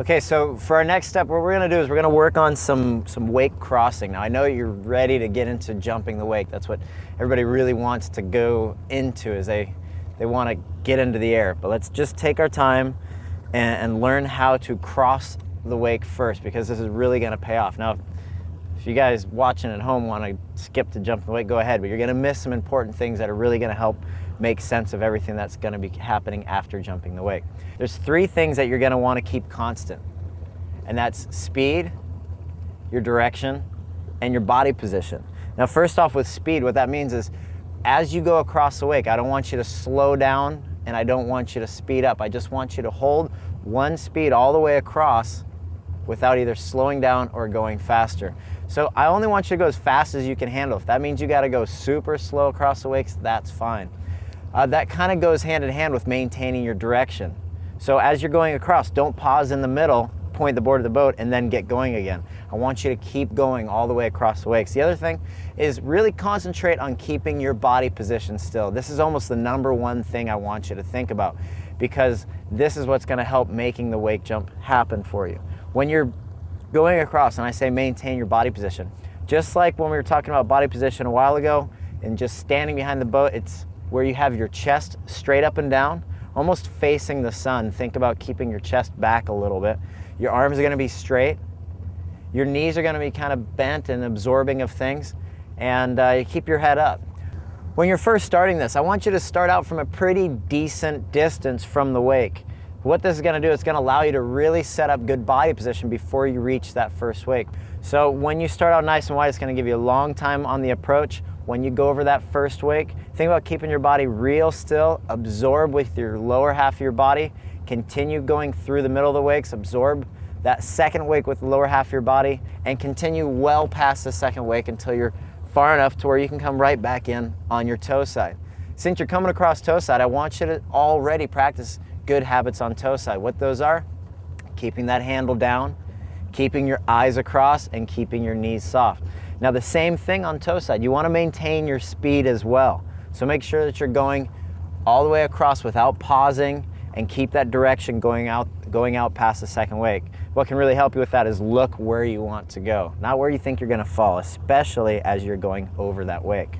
Okay, so for our next step, what we're gonna do is we're gonna work on some wake crossing. Now I know you're ready to get into jumping the wake. That's what everybody really wants to go into, is they wanna get into the air. But let's just take our time and learn how to cross the wake first, because this is really gonna pay off. Now, if you guys watching at home wanna skip to jump the wake, go ahead, but you're gonna miss some important things that are really gonna help make sense of everything that's going to be happening after jumping the wake. There's 3 things that you're going to want to keep constant, and that's speed, your direction, and your body position. Now first off, with speed, what that means is as you go across the wake, I don't want you to slow down and I don't want you to speed up. I just want you to hold one speed all the way across without either slowing down or going faster. So I only want you to go as fast as you can handle. If that means you got to go super slow across the wakes, that's fine. That kind of goes hand in hand with maintaining your direction. So as you're going across, don't pause in the middle, point the board of the boat, and then get going again. I want you to keep going all the way across the wakes. The other thing is really concentrate on keeping your body position still. This is almost the #1 thing I want you to think about, because this is what's going to help making the wake jump happen for you. When you're going across, and I say maintain your body position, just like when we were talking about body position a while ago and just standing behind the boat, it's where you have your chest straight up and down, almost facing the sun. Think about keeping your chest back a little bit. Your arms are going to be straight. Your knees are going to be kind of bent and absorbing of things, and you keep your head up. When you're first starting this, I want you to start out from a pretty decent distance from the wake. What this is going to do, it's going to allow you to really set up good body position before you reach that first wake. So when you start out nice and wide, it's going to give you a long time on the approach. When you go over that first wake, think about keeping your body real still, absorb with your lower half of your body, continue going through the middle of the wakes, absorb that second wake with the lower half of your body, and continue well past the second wake until you're far enough to where you can come right back in on your toe side. Since you're coming across toe side, I want you to already practice good habits on toe side. What those are: keeping that handle down, keeping your eyes across, and keeping your knees soft. Now the same thing on toe side. You want to maintain your speed as well. So make sure that you're going all the way across without pausing, and keep that direction going out past the second wake. What can really help you with that is look where you want to go, not where you think you're going to fall, especially as you're going over that wake.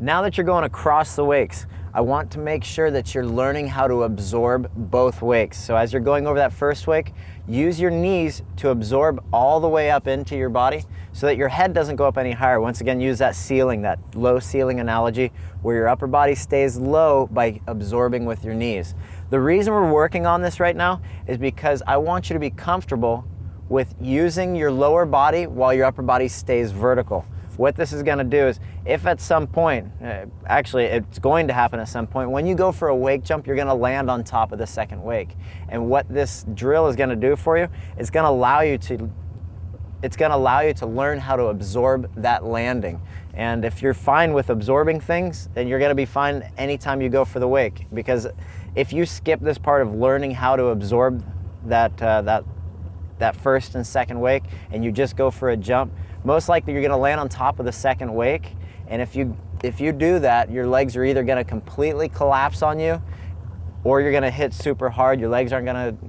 Now that you're going across the wakes, I want to make sure that you're learning how to absorb both wakes. So as you're going over that first wake, use your knees to absorb all the way up into your body so that your head doesn't go up any higher. Once again, use that ceiling, that low ceiling analogy, where your upper body stays low by absorbing with your knees. The reason we're working on this right now is because I want you to be comfortable with using your lower body while your upper body stays vertical. What this is going to do is, if at some point, actually it's going to happen at some point, when you go for a wake jump, you're going to land on top of the second wake. And what this drill is going to do for you, it's going to allow you to learn how to absorb that landing. And if you're fine with absorbing things, then you're going to be fine anytime you go for the wake. Because if you skip this part of learning how to absorb that first and second wake, and you just go for a jump, most likely you're going to land on top of the second wake. And if you do that, your legs are either going to completely collapse on you, or you're going to hit super hard. Your legs aren't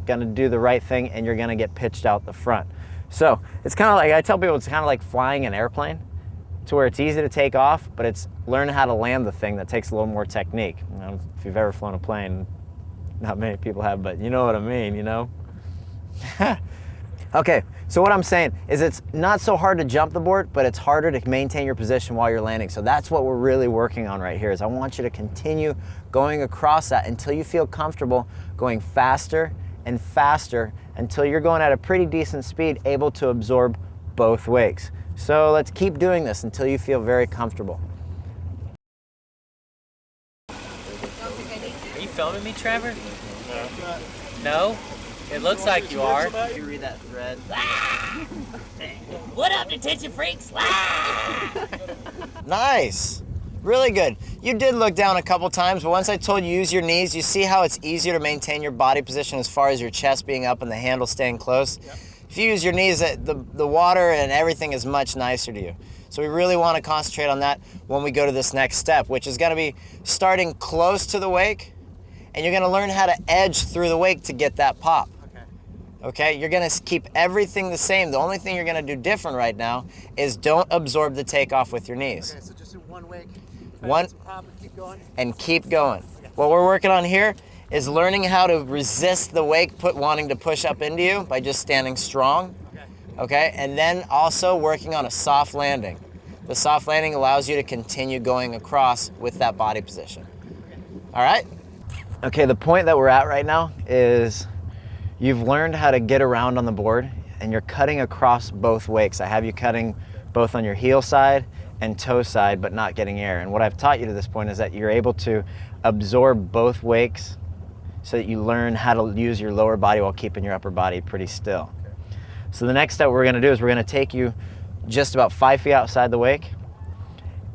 going to do the right thing, and you're going to get pitched out the front. So it's kind of like, I tell people, it's kind of like flying an airplane, to where it's easy to take off, but it's learning how to land the thing that takes a little more technique. You know, if you've ever flown a plane, not many people have, but you know what I mean, you know? Okay, so what I'm saying is it's not so hard to jump the board, but it's harder to maintain your position while you're landing. So that's what we're really working on right here, is I want you to continue going across that until you feel comfortable going faster and faster until you're going at a pretty decent speed, able to absorb both wakes. So let's keep doing this until you feel very comfortable. Are you filming me, Trevor? No? It looks like you are. You read that thread. What up, detention freaks? Nice. Really good. You did look down a couple times, but once I told you use your knees, you see how it's easier to maintain your body position as far as your chest being up and the handle staying close? Yep. If you use your knees, the water and everything is much nicer to you. So we really want to concentrate on that when we go to this next step, which is going to be starting close to the wake. and you're gonna learn how to edge through the wake to get that pop. Okay, you're gonna keep everything the same. The only thing you're gonna do different right now is don't absorb the takeoff with your knees. Okay, so just do one wake. One, Pop and keep going. and keep going. Okay. What we're working on here is learning how to resist the wake wanting to push up into you by just standing strong. Okay, and then also working on a soft landing. The soft landing allows you to continue going across with that body position. All right? Okay, the point that we're at right now is you've learned how to get around on the board and you're cutting across both wakes. I have you cutting both on your heel side and toe side, but not getting air. And what I've taught you to this point is that you're able to absorb both wakes so that you learn how to use your lower body while keeping your upper body pretty still. So the next step we're gonna do is we're gonna take you just about 5 feet outside the wake.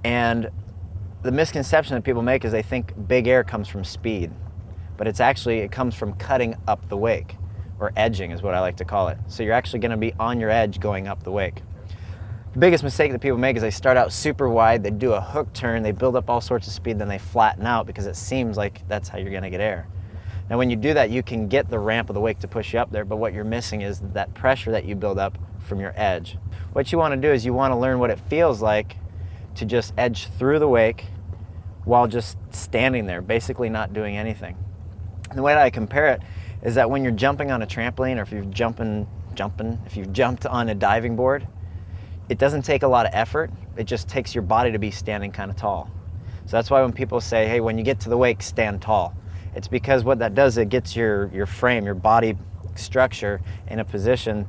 And the misconception that people make is they think big air comes from speed, but it comes from cutting up the wake, or edging is what I like to call it. So you're actually gonna be on your edge going up the wake. The biggest mistake that people make is they start out super wide, they do a hook turn, they build up all sorts of speed, then they flatten out because it seems like that's how you're gonna get air. Now when you do that, you can get the ramp of the wake to push you up there, but what you're missing is that pressure that you build up from your edge. What you wanna do is you wanna learn what it feels like to just edge through the wake while just standing there, basically not doing anything. And the way that I compare it is that when you're jumping on a trampoline, or if you've jumped on a diving board, it doesn't take a lot of effort. It just takes your body to be standing kind of tall. So that's why when people say, hey, when you get to the wake, stand tall. It's because what that does, it gets your frame, your body structure in a position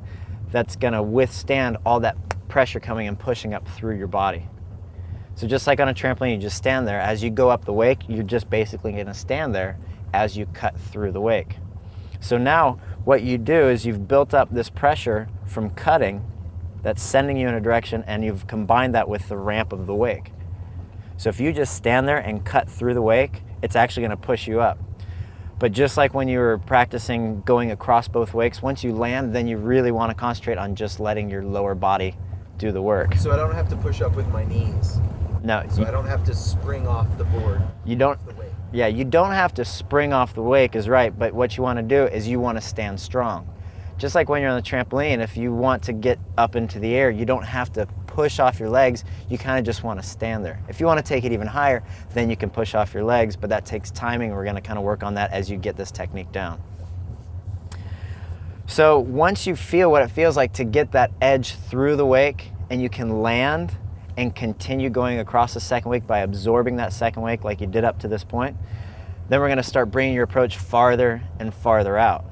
that's gonna withstand all that pressure coming and pushing up through your body. So just like on a trampoline, you just stand there. As you go up the wake, you're just basically gonna stand there as you cut through the wake. So now what you do is you've built up this pressure from cutting that's sending you in a direction, and you've combined that with the ramp of the wake. So if you just stand there and cut through the wake, it's actually gonna push you up. But just like when you were practicing going across both wakes, once you land, then you really wanna concentrate on just letting your lower body do the work. So I don't have to push up with my knees. No. So I don't have to spring off the board. You don't. The wake. Yeah, you don't have to spring off the wake is right, but what you wanna do is you wanna stand strong. Just like when you're on the trampoline, if you want to get up into the air, you don't have to push off your legs, you kind of just want to stand there. If you want to take it even higher, then you can push off your legs, but that takes timing. We're going to kind of work on that as you get this technique down. So once you feel what it feels like to get that edge through the wake, and you can land and continue going across the second wake by absorbing that second wake like you did up to this point, then we're going to start bringing your approach farther and farther out,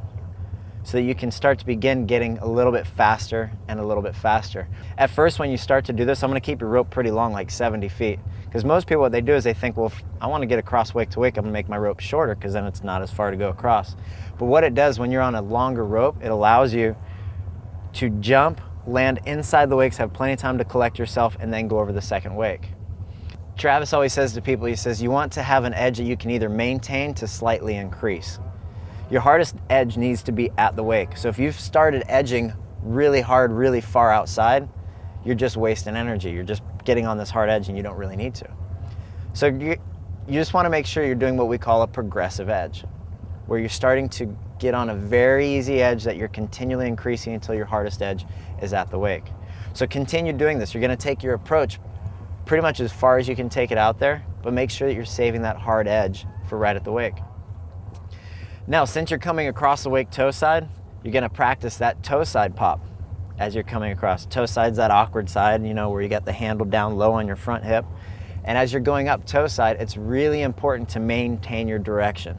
so that you can start to begin getting a little bit faster and a little bit faster. At first, when you start to do this, I'm gonna keep your rope pretty long, like 70 feet. Because most people, what they do is they think, well, if I wanna get across wake to wake, I'm gonna make my rope shorter, because then it's not as far to go across. But what it does when you're on a longer rope, it allows you to jump, land inside the wakes, have plenty of time to collect yourself, and then go over the second wake. Travis always says to people, he says, you want to have an edge that you can either maintain to slightly increase. Your hardest edge needs to be at the wake. So if you've started edging really hard, really far outside, you're just wasting energy. You're just getting on this hard edge and you don't really need to. So you just want to make sure you're doing what we call a progressive edge, where you're starting to get on a very easy edge that you're continually increasing until your hardest edge is at the wake. So continue doing this. You're going to take your approach pretty much as far as you can take it out there, but make sure that you're saving that hard edge for right at the wake. Now, since you're coming across the wake toe side, you're gonna practice that toe side pop as you're coming across. Toe side's that awkward side, you know, where you got the handle down low on your front hip. And as you're going up toe side, it's really important to maintain your direction.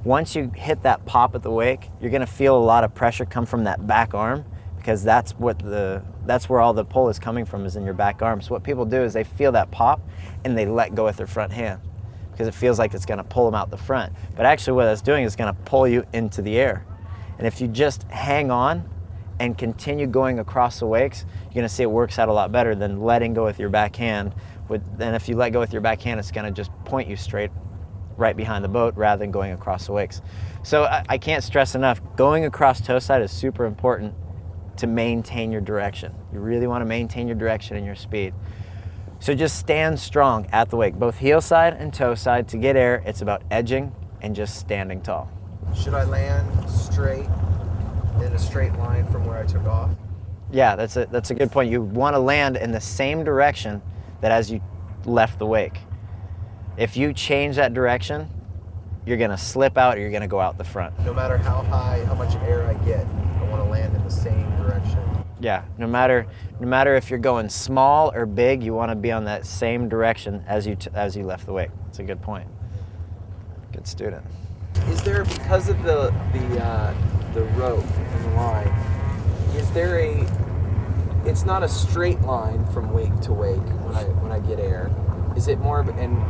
Once you hit that pop at the wake, you're gonna feel a lot of pressure come from that back arm, because that's where all the pull is coming from, is in your back arm. So what people do is they feel that pop and they let go with their front hand, because it feels like it's gonna pull them out the front. But actually what that's doing is gonna pull you into the air. And if you just hang on and continue going across the wakes, you're gonna see it works out a lot better than letting go with your back hand. Then if you let go with your back hand, it's gonna just point you straight right behind the boat rather than going across the wakes. So I can't stress enough, going across toe side is super important to maintain your direction. You really wanna maintain your direction and your speed. So just stand strong at the wake, both heel side and toe side. To get air, it's about edging and just standing tall. Should I land straight in a straight line from where I took off? Yeah, that's a good point. You want to land in the same direction that as you left the wake. If you change that direction, you're going to slip out or you're going to go out the front. No matter how high, how much air I get, I want to land in the same direction. Yeah, no matter if you're going small or big, you want to be on that same direction as you left the wake. That's a good point. Good student. Is there, because of the rope and the line, is there it's not a straight line from wake to wake when I get air. Is it more of, and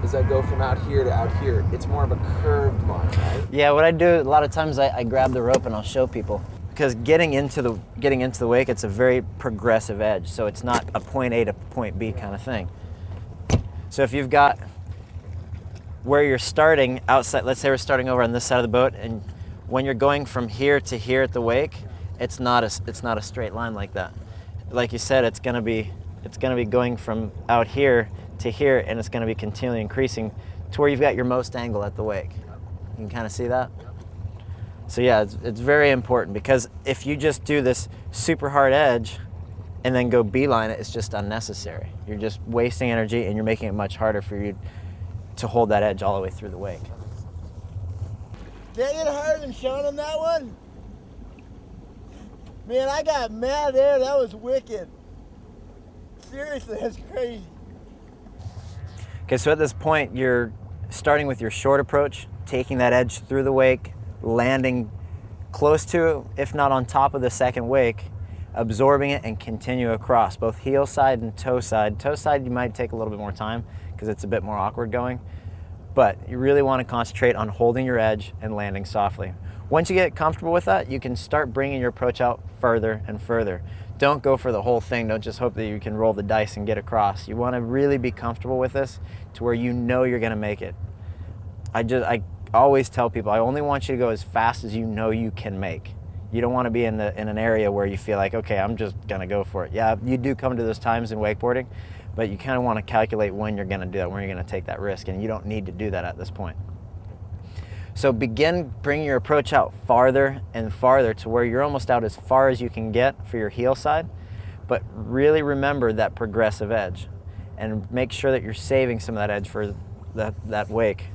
as I go from out here to out here, it's more of a curved line, right? Yeah, what I do a lot of times, I grab the rope and I'll show people, because getting into the wake, it's a very progressive edge, so it's not a point A to point B kind of thing. So if you've got where you're starting outside, let's say we're starting over on this side of the boat, and when you're going from here to here at the wake, it's not a straight line like that. Like you said, it's gonna be going from out here to here, and it's gonna be continually increasing to where you've got your most angle at the wake. You can kind of see that? So yeah, it's very important, because if you just do this super hard edge and then go beeline it, it's just unnecessary. You're just wasting energy and you're making it much harder for you to hold that edge all the way through the wake. Did I get harder than Shaun on that one? Man, I got mad there. That was wicked. Seriously, that's crazy. Okay, so at this point, you're starting with your short approach, taking that edge through the wake, landing close to, if not on top of the second wake, absorbing it and continue across, both heel side and toe side. Toe side, you might take a little bit more time because it's a bit more awkward going, but you really want to concentrate on holding your edge and landing softly. Once you get comfortable with that, you can start bringing your approach out further and further. Don't go for the whole thing. Don't just hope that you can roll the dice and get across. You want to really be comfortable with this to where you know you're going to make it. I always tell people, I only want you to go as fast as you know you can make. You don't want to be in an area where you feel like, okay, I'm just going to go for it. Yeah, you do come to those times in wakeboarding, but you kind of want to calculate when you're going to do that, when you're going to take that risk, and you don't need to do that at this point. So begin bringing your approach out farther and farther to where you're almost out as far as you can get for your heel side, but really remember that progressive edge and make sure that you're saving some of that edge for that wake.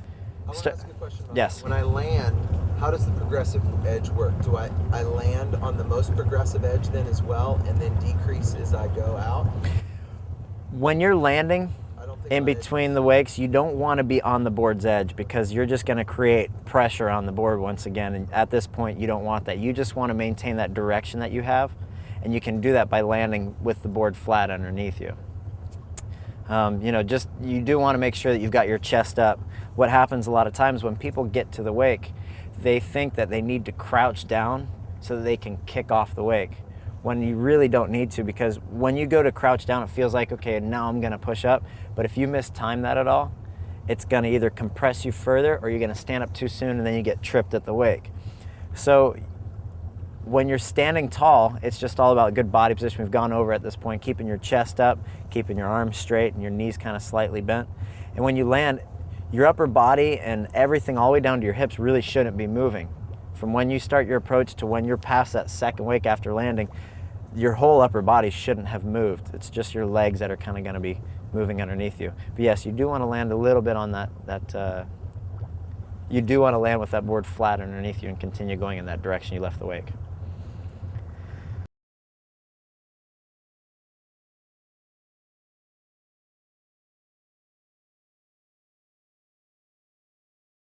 I want to ask you a question about Yes. that. When I land, how does the progressive edge work? Do I land on the most progressive edge then as well, and then decrease as I go out? When you're landing in my between the wakes, you don't want to be on the board's edge, because you're just going to create pressure on the board once again, and at this point you don't want that. You just want to maintain that direction that you have, and you can do that by landing with the board flat underneath you. You do want to make sure that you've got your chest up. What happens a lot of times when people get to the wake, they think that they need to crouch down so that they can kick off the wake, when you really don't need to, because when you go to crouch down, it feels like, okay, now I'm going to push up. But if you mistime that at all, it's going to either compress you further, or you're going to stand up too soon and then you get tripped at the wake. So when you're standing tall, it's just all about good body position. We've gone over at this point, keeping your chest up, keeping your arms straight and your knees kind of slightly bent. And when you land, your upper body and everything all the way down to your hips really shouldn't be moving. From when you start your approach to when you're past that second wake after landing, your whole upper body shouldn't have moved. It's just your legs that are kind of going to be moving underneath you. But yes, you do want to land a little bit on you do want to land with that board flat underneath you and continue going in that direction you left the wake.